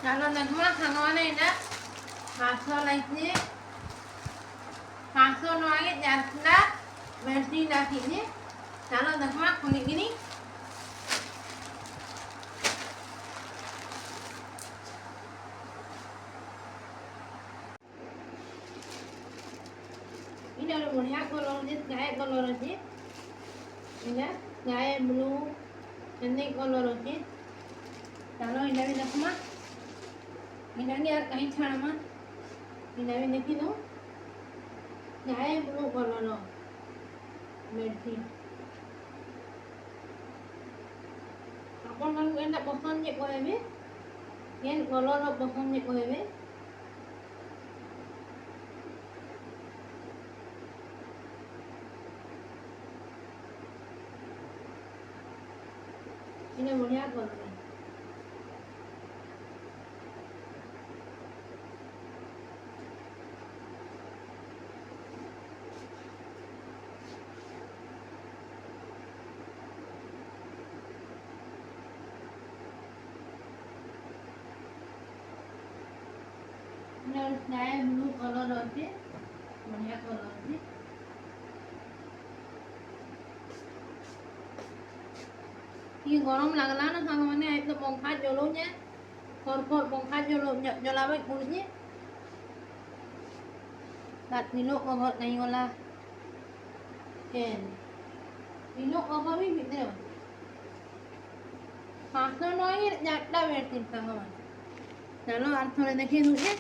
ચાલો નગમાં ખાવાને એના માસો લઈને માસો નો આગે ત્યારના મેથી નાખીને ચાલો નગમાં ખુલી ગઈ ini bଢିଆ କଲର ଯେ ଗାଏ କଲର ଅଛି ଏଇଟା ଗାଏ ବ୍ଲୁ ଏନ୍ଦି କଲର ଅଛି ଚାଲ ଏଇଟା ବି ଦେଖମା ଏଇଟା ବି ଆଉ କାହିଁ ଛାଡ଼ମା ଏଇଟା ବି ଦେଖିଦଉ ଗାଏ ବ୍ଲୁ କଲର ବେଡସିଟ୍ ଆପଣମାନଙ୍କୁ ଏଇଟା ପସନ୍ଦ ଯେ କହିବେ କେନ୍ କଲର ପସନ୍ଦ ଯେ କହିବେ ini bଢିଆ କଲର ସ୍କାଏ ବ୍ଲୁ କଲର ଅଛି ବଢିଆ କଲର ଅଛି ये गरम लगला ना सांग मैंने एक तो पंखा चलो जे खर पंखा चलो जलावे पड़े रात नीलो कवर नहीं वाला नीलो कवर भी भीतर पाँच सौ नौ ही जाटा बैठती सांग चलो और थोड़े देखे दूसरे